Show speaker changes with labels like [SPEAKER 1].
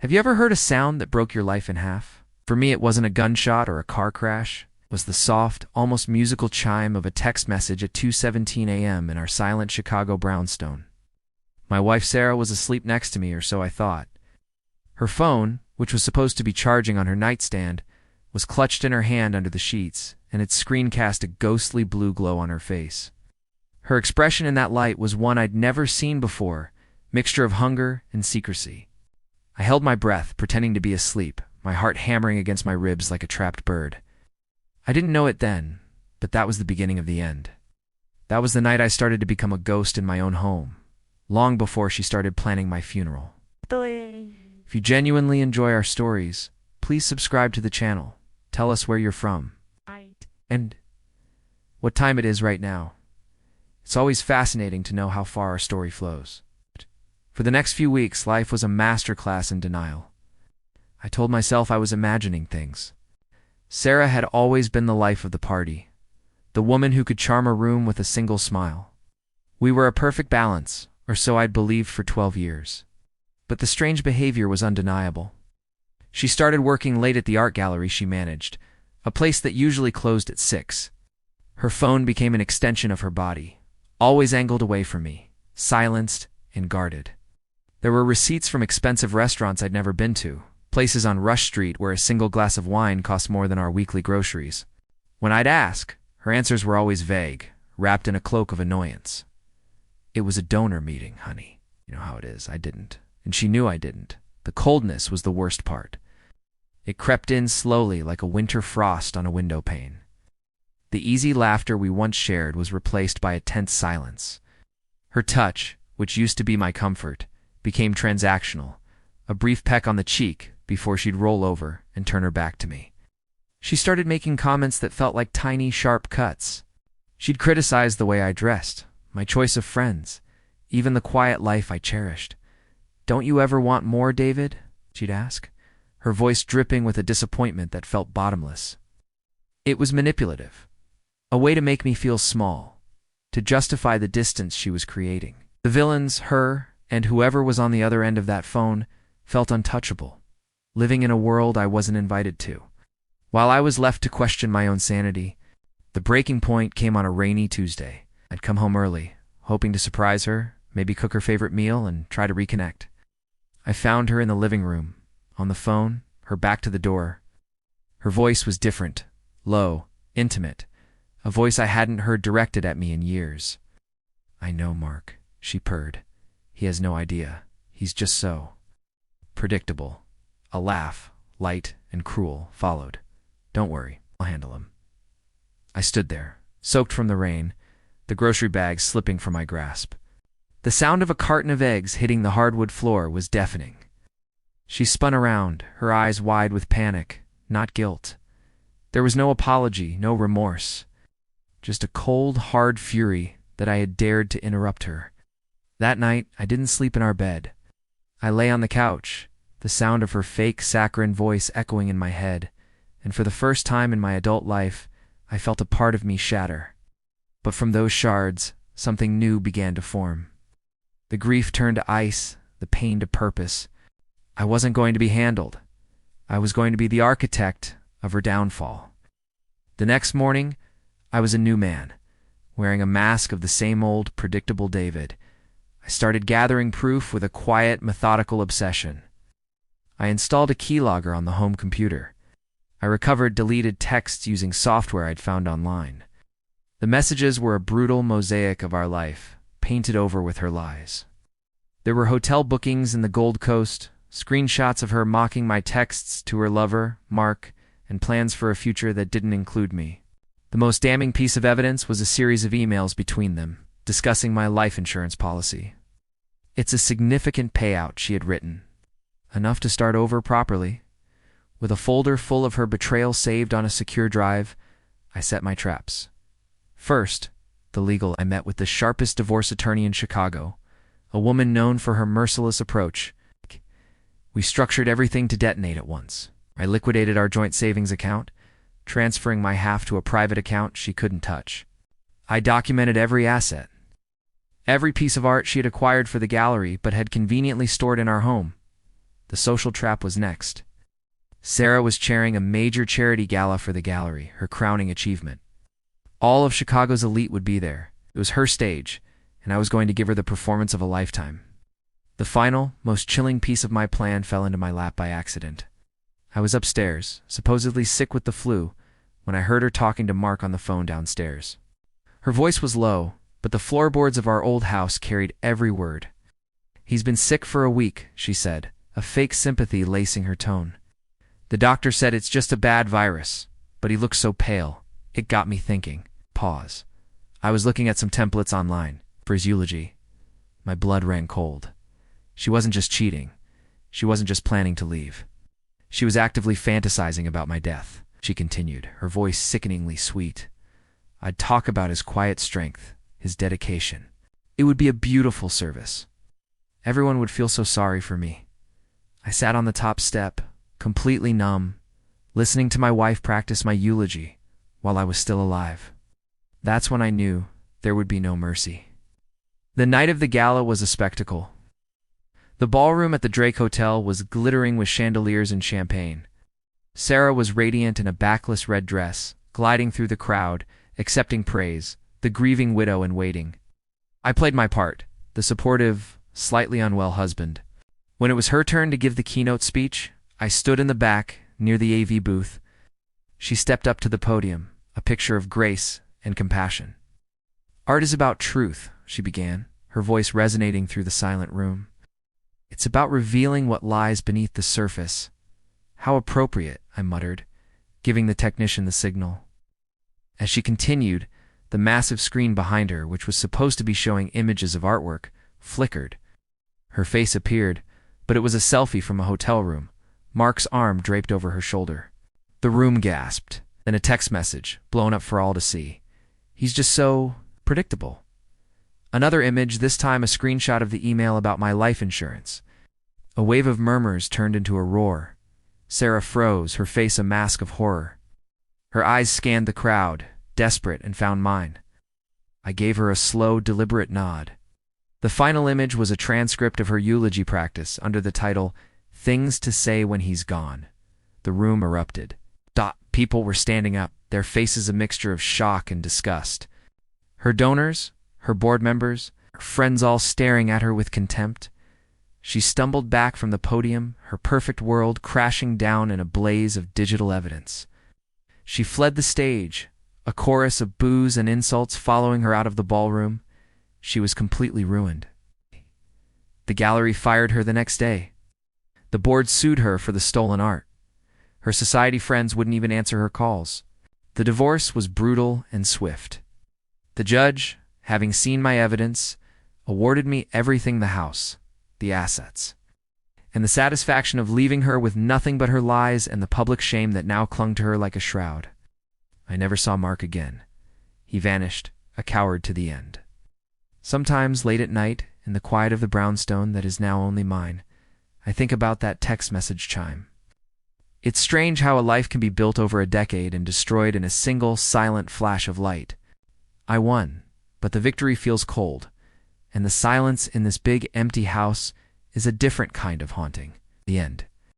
[SPEAKER 1] Have you ever heard a sound that broke your life in half? For me, it wasn't a gunshot or a car crash. It was the soft, almost musical chime of a text message at 2:17 a.m. in our silent Chicago brownstone. My wife Sarah was asleep next to me, or so I thought. Her phone, which was supposed to be charging on her nightstand, was clutched in her hand under the sheets, and its screen cast a ghostly blue glow on her face. Her expression in that light was one I'd never seen before, mixture of hunger and secrecy. I held my breath, pretending to be asleep, my heart hammering against my ribs like a trapped bird. I didn't know it then, but that was the beginning of the end. That was the night I started to become a ghost in my own home, long before she started planning my funeral. If you genuinely enjoy our stories, please subscribe to the channel. Tell us where you're from and what time it is right now. It's always fascinating to know how far our story flows. For the next few weeks, life was a masterclass in denial. I told myself I was imagining things. Sarah had always been the life of the party, the woman who could charm a room with a single smile. We were a perfect balance, or so I'd believed for 12 years. But the strange behavior was undeniable. She started working late at the art gallery she managed, a place that usually closed at 6. Her phone became an extension of her body, always angled away from me, silenced and guarded. There were receipts from expensive restaurants I'd never been to, places on Rush Street where a single glass of wine cost more than our weekly groceries. When I'd ask, her answers were always vague, wrapped in a cloak of annoyance. It was a donor meeting, honey. You know how it is. I didn't. And she knew I didn't. The coldness was the worst part. It crept in slowly like a winter frost on a window pane. The easy laughter we once shared was replaced by a tense silence. Her touch, which used to be my comfort, became transactional, a brief peck on the cheek before she'd roll over and turn her back to me. She started making comments that felt like tiny, sharp cuts. She'd criticize the way I dressed, my choice of friends, even the quiet life I cherished. "Don't you ever want more, David?" she'd ask, her voice dripping with a disappointment that felt bottomless. It was manipulative, a way to make me feel small, to justify the distance she was creating. The villains, her, and whoever was on the other end of that phone, felt untouchable, living in a world I wasn't invited to. While I was left to question my own sanity, the breaking point came on a rainy Tuesday. I'd come home early, hoping to surprise her, maybe cook her favorite meal, and try to reconnect. I found her in the living room, on the phone, her back to the door. Her voice was different, low, intimate, a voice I hadn't heard directed at me in years. "I know, Mark," she purred. "He has no idea. He's just so predictable." A laugh, light and cruel, followed. "Don't worry, I'll handle him." I stood there, soaked from the rain, the grocery bags slipping from my grasp. The sound of a carton of eggs hitting the hardwood floor was deafening. She spun around, her eyes wide with panic, not guilt. There was no apology, no remorse, just a cold, hard fury that I had dared to interrupt her. That night, I didn't sleep in our bed. I lay on the couch, the sound of her fake, saccharine voice echoing in my head, and for the first time in my adult life, I felt a part of me shatter. But from those shards, something new began to form. The grief turned to ice, the pain to purpose. I wasn't going to be handled. I was going to be the architect of her downfall. The next morning, I was a new man, wearing a mask of the same old, predictable David. I started gathering proof with a quiet, methodical obsession. I installed a keylogger on the home computer. I recovered deleted texts using software I'd found online. The messages were a brutal mosaic of our life, painted over with her lies. There were hotel bookings in the Gold Coast, screenshots of her mocking my texts to her lover, Mark, and plans for a future that didn't include me. The most damning piece of evidence was a series of emails between them, discussing my life insurance policy. "It's a significant payout," she had written. Enough to start over properly. With a folder full of her betrayal saved on a secure drive, I set my traps. First, the legal. I met with the sharpest divorce attorney in Chicago, a woman known for her merciless approach. We structured everything to detonate at once. I liquidated our joint savings account, transferring my half to a private account she couldn't touch. I documented every asset, every piece of art she had acquired for the gallery but had conveniently stored in our home. The social trap was next. Sarah was chairing a major charity gala for the gallery, her crowning achievement. All of Chicago's elite would be there. It was her stage, and I was going to give her the performance of a lifetime. The final, most chilling piece of my plan fell into my lap by accident. I was upstairs, supposedly sick with the flu, when I heard her talking to Mark on the phone downstairs. Her voice was low, but the floorboards of our old house carried every word. "He's been sick for a week," she said, a fake sympathy lacing her tone. "The doctor said it's just a bad virus, but he looks so pale. It got me thinking." Pause. I was looking at some templates online for his eulogy. My blood ran cold. She wasn't just cheating. She wasn't just planning to leave. She was actively fantasizing about my death, she continued, her voice sickeningly sweet. I'd talk about his quiet strength, his dedication. It would be a beautiful service. Everyone would feel so sorry for me. I sat on the top step, completely numb, listening to my wife practice my eulogy while I was still alive. That's when I knew there would be no mercy. The night of the gala was a spectacle. The ballroom at the Drake Hotel was glittering with chandeliers and champagne. Sarah was radiant in a backless red dress, gliding through the crowd, accepting praise, the grieving widow in waiting. I played my part, the supportive, slightly unwell husband. When it was her turn to give the keynote speech, I stood in the back, near the AV booth. She stepped up to the podium, a picture of grace and compassion. "Art is about truth," she began, her voice resonating through the silent room. "It's about revealing what lies beneath the surface." "How appropriate," I muttered, giving the technician the signal. As she continued, the massive screen behind her, which was supposed to be showing images of artwork, flickered. Her face appeared, but it was a selfie from a hotel room, Mark's arm draped over her shoulder. The room gasped, then a text message, blown up for all to see. "He's just so predictable." Another image, this time a screenshot of the email about my life insurance. A wave of murmurs turned into a roar. Sarah froze, her face a mask of horror. Her eyes scanned the crowd, desperate, and found mine. I gave her a slow, deliberate nod. The final image was a transcript of her eulogy practice under the title, "Things to Say When He's Gone." The room erupted. People were standing up, their faces a mixture of shock and disgust. Her donors, her board members, her friends all staring at her with contempt. She stumbled back from the podium, her perfect world crashing down in a blaze of digital evidence. She fled the stage, a chorus of boos and insults following her out of the ballroom. She was completely ruined. The gallery fired her the next day. The board sued her for the stolen art. Her society friends wouldn't even answer her calls. The divorce was brutal and swift. The judge, having seen my evidence, awarded me everything: the house, the assets, and the satisfaction of leaving her with nothing but her lies and the public shame that now clung to her like a shroud. I never saw Mark again. He vanished, a coward to the end. Sometimes, late at night, in the quiet of the brownstone that is now only mine, I think about that text message chime. It's strange how a life can be built over a decade and destroyed in a single, silent flash of light. I won, but the victory feels cold, and the silence in this big, empty house is a different kind of haunting. The end.